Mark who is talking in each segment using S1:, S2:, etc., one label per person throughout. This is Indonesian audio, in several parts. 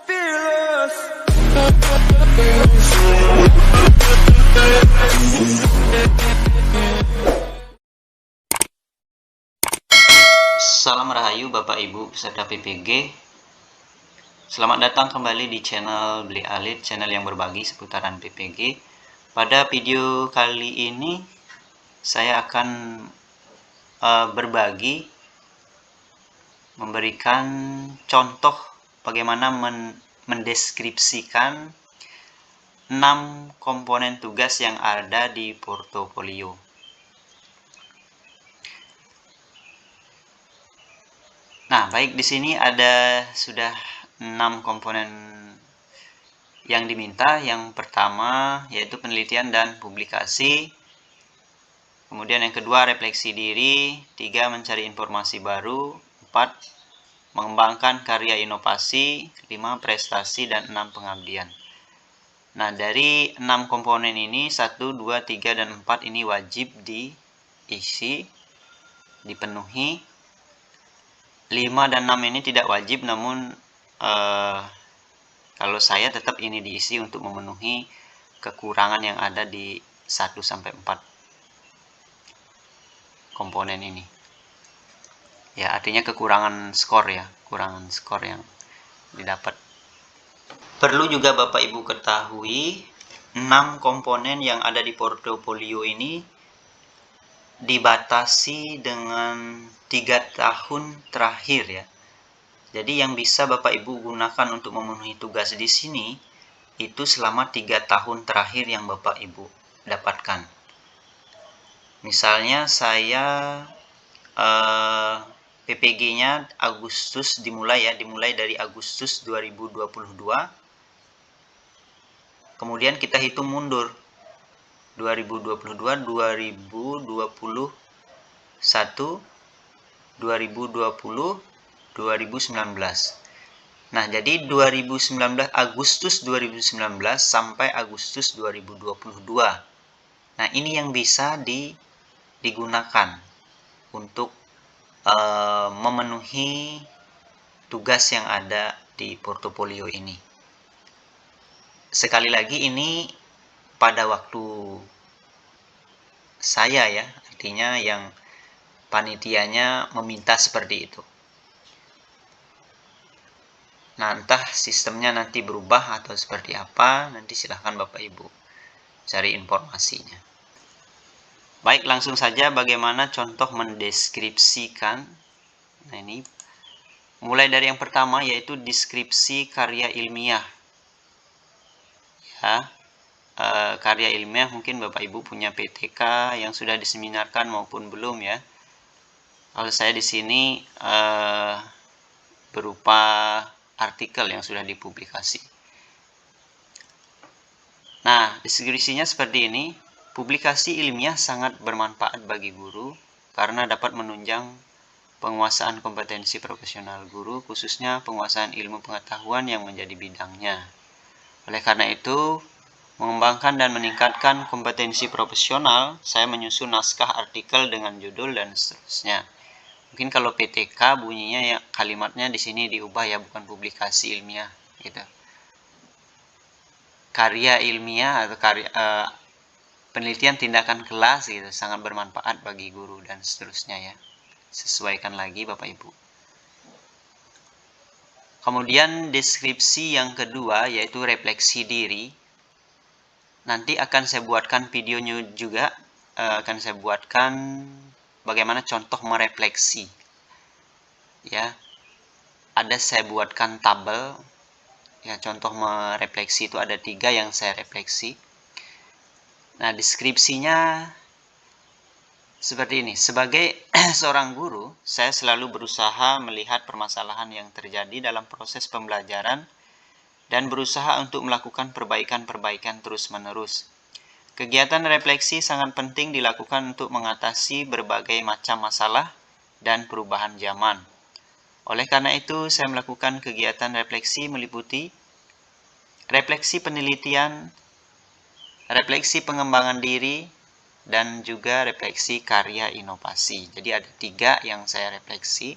S1: fearless.
S2: Salam Rahayu Bapak Ibu peserta PPG. Selamat datang kembali di channel Beli Alit, channel yang berbagi seputaran PPG. Pada video kali ini saya akan berbagi, memberikan contoh bagaimana mendeskripsikan 6 komponen tugas yang ada di portofolio. Nah, baik, di sini ada sudah 6 komponen yang diminta. Yang pertama yaitu penelitian dan publikasi. Kemudian yang kedua refleksi diri, 3 mencari informasi baru, 4 mengembangkan karya inovasi, 5 prestasi, dan 6 pengabdian. Nah, dari 6 komponen ini 1, 2, 3, dan 4 ini wajib diisi, dipenuhi. 5 dan 6 ini tidak wajib, namun kalau saya tetap ini diisi untuk memenuhi kekurangan yang ada di 1-4 komponen ini. Ya, artinya kekurangan skor ya, kurangan skor yang didapat. Perlu juga Bapak Ibu ketahui, 6 komponen yang ada di portofolio ini dibatasi dengan 3 tahun terakhir ya. Jadi yang bisa Bapak Ibu gunakan untuk memenuhi tugas di sini itu selama 3 tahun terakhir yang Bapak Ibu dapatkan. Misalnya saya PPG-nya Agustus dimulai dari Agustus 2022. Kemudian kita hitung mundur 2022, 2021, 2020, 2019. Nah, jadi 2019 Agustus 2019 sampai Agustus 2022. Nah, ini yang bisa digunakan untuk memenuhi tugas yang ada di portofolio ini. Sekali lagi, ini pada waktu saya ya, artinya yang panitianya meminta seperti itu. Nah, entah sistemnya nanti berubah atau seperti apa, nanti silahkan Bapak Ibu cari informasinya. Baik, langsung saja bagaimana contoh mendeskripsikan. Nah, ini mulai dari yang pertama yaitu deskripsi karya ilmiah. Ya, karya ilmiah mungkin Bapak Ibu punya PTK yang sudah diseminarkan maupun belum ya. Kalau saya di sini berupa artikel yang sudah dipublikasi. Nah, deskripsinya seperti ini. Publikasi ilmiah sangat bermanfaat bagi guru karena dapat menunjang penguasaan kompetensi profesional guru, khususnya penguasaan ilmu pengetahuan yang menjadi bidangnya. Oleh karena itu, mengembangkan dan meningkatkan kompetensi profesional, saya menyusun naskah artikel dengan judul dan seterusnya. Mungkin kalau PTK bunyinya ya kalimatnya di sini diubah ya, bukan publikasi ilmiah gitu. Karya ilmiah atau penelitian tindakan kelas gitu, sangat bermanfaat bagi guru dan seterusnya ya. Sesuaikan lagi Bapak Ibu. Kemudian deskripsi yang kedua yaitu refleksi diri. Nanti akan saya buatkan videonya juga, akan saya buatkan bagaimana contoh merefleksi. Ya, ada saya buatkan tabel. Ya, contoh merefleksi itu ada 3 yang saya refleksi. Nah, deskripsinya seperti ini. Sebagai seorang guru, saya selalu berusaha melihat permasalahan yang terjadi dalam proses pembelajaran dan berusaha untuk melakukan perbaikan-perbaikan terus-menerus. Kegiatan refleksi sangat penting dilakukan untuk mengatasi berbagai macam masalah dan perubahan zaman. Oleh karena itu, saya melakukan kegiatan refleksi meliputi refleksi penelitian, refleksi pengembangan diri, dan juga refleksi karya inovasi. Jadi ada 3 yang saya refleksi.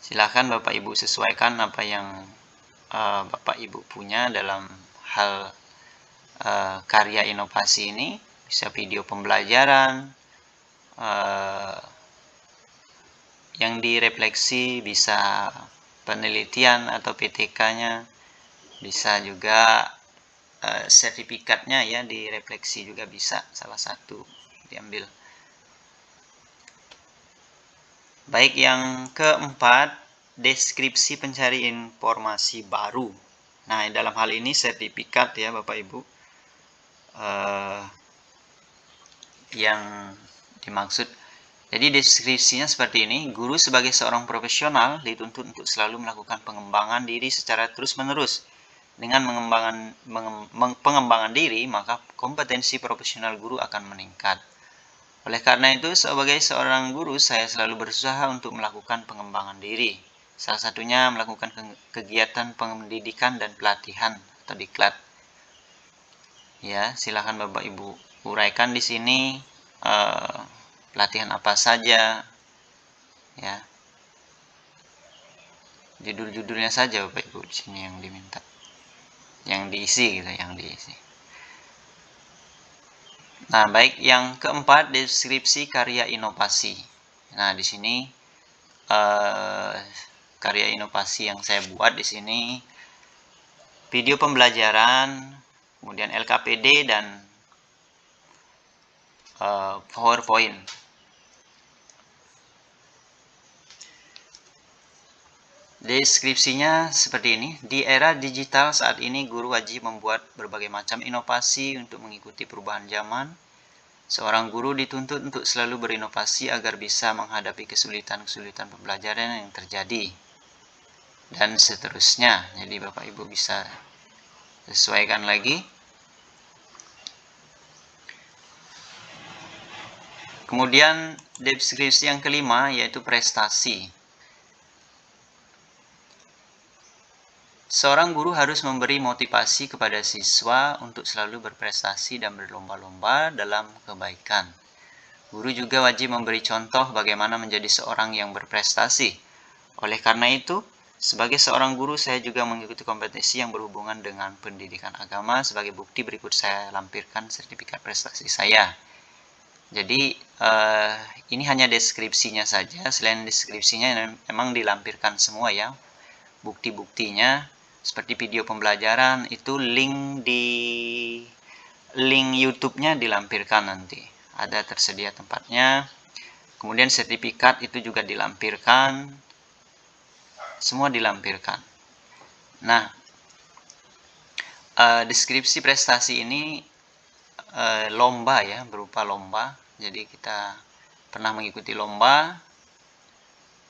S2: Silahkan Bapak Ibu sesuaikan apa yang Bapak Ibu punya dalam hal karya inovasi ini. Bisa video pembelajaran, yang direfleksi, bisa penelitian atau PTK-nya, bisa juga sertifikatnya ya direfleksi juga bisa, salah satu diambil. Baik, yang keempat, deskripsi pencari informasi baru. Nah, dalam hal ini sertifikat ya Bapak Ibu, yang dimaksud. Jadi deskripsinya seperti ini: guru sebagai seorang profesional dituntut untuk selalu melakukan pengembangan diri secara terus-menerus. Dengan pengembangan diri, maka kompetensi profesional guru akan meningkat. Oleh karena itu, sebagai seorang guru, saya selalu berusaha untuk melakukan pengembangan diri. Salah satunya melakukan kegiatan pendidikan dan pelatihan atau diklat. Ya, silakan Bapak Ibu uraikan di sini pelatihan apa saja, ya. Judul-judulnya saja Bapak Ibu di sini yang diminta, yang diisi gitu, yang diisi. Nah, baik, yang keempat, deskripsi karya inovasi. Nah, di sini karya inovasi yang saya buat di sini video pembelajaran, kemudian LKPD dan PowerPoint. Deskripsinya seperti ini: di era digital saat ini, guru wajib membuat berbagai macam inovasi untuk mengikuti perubahan zaman. Seorang guru dituntut untuk selalu berinovasi agar bisa menghadapi kesulitan-kesulitan pembelajaran yang terjadi, dan seterusnya. Jadi Bapak Ibu bisa sesuaikan lagi. Kemudian deskripsi yang kelima yaitu prestasi. Seorang guru harus memberi motivasi kepada siswa untuk selalu berprestasi dan berlomba-lomba dalam kebaikan. Guru juga wajib memberi contoh bagaimana menjadi seorang yang berprestasi. Oleh karena itu, sebagai seorang guru, saya juga mengikuti kompetisi yang berhubungan dengan pendidikan agama. Sebagai bukti berikut saya lampirkan sertifikat prestasi saya. Jadi ini hanya deskripsinya saja. Selain deskripsinya memang dilampirkan semua ya, bukti-buktinya. Seperti video pembelajaran itu link YouTube-nya dilampirkan nanti. Ada tersedia tempatnya. Kemudian sertifikat itu juga dilampirkan. Semua dilampirkan. Nah, deskripsi prestasi ini lomba ya, berupa lomba. Jadi kita pernah mengikuti lomba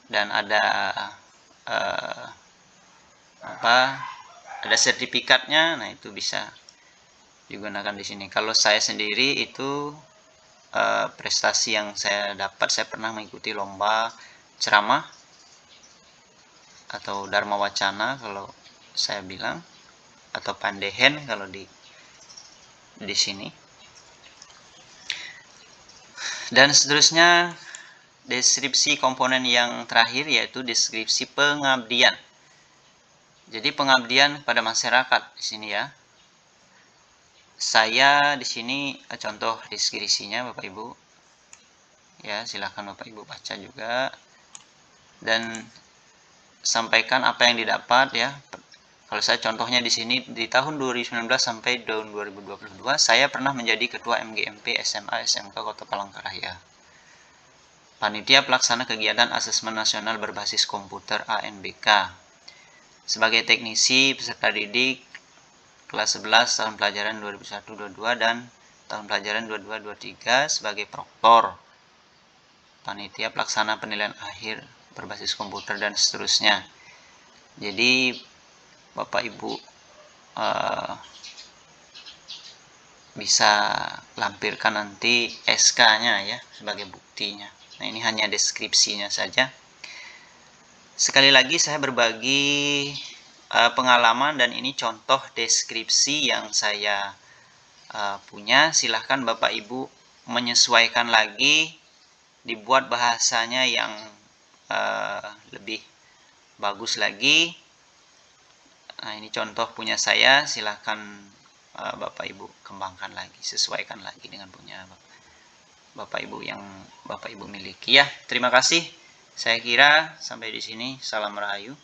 S2: dan ada ada sertifikatnya. Nah, itu bisa digunakan di sini. Kalau saya sendiri itu prestasi yang saya dapat, saya pernah mengikuti lomba ceramah atau Dharma Wacana kalau saya bilang, atau Pandehen kalau di sini. Dan seterusnya, deskripsi komponen yang terakhir yaitu deskripsi pengabdian. Jadi pengabdian pada masyarakat di sini ya. Saya di sini contoh deskripsinya Bapak Ibu. Ya, silakan Bapak Ibu baca juga dan sampaikan apa yang didapat ya. Kalau saya contohnya di sini, di tahun 2019 sampai tahun 2022 saya pernah menjadi ketua MGMP SMA SMK Kota Palangkaraya, panitia pelaksana kegiatan asesmen nasional berbasis komputer ANBK, sebagai teknisi peserta didik kelas 11 tahun pelajaran 2021-22 dan tahun pelajaran 22-23 sebagai proktor, panitia pelaksana penilaian akhir berbasis komputer, dan seterusnya. Jadi Bapak Ibu bisa lampirkan nanti SK-nya ya sebagai buktinya. Nah, ini hanya deskripsinya saja. Sekali lagi saya berbagi pengalaman dan ini contoh deskripsi yang saya punya. Silahkan Bapak Ibu menyesuaikan lagi, dibuat bahasanya yang lebih bagus lagi. Nah, ini contoh punya saya, silahkan Bapak Ibu kembangkan lagi, sesuaikan lagi dengan punya Bapak Ibu yang Bapak Ibu miliki ya. Terima kasih. Saya kira sampai di sini. Salam Rahayu.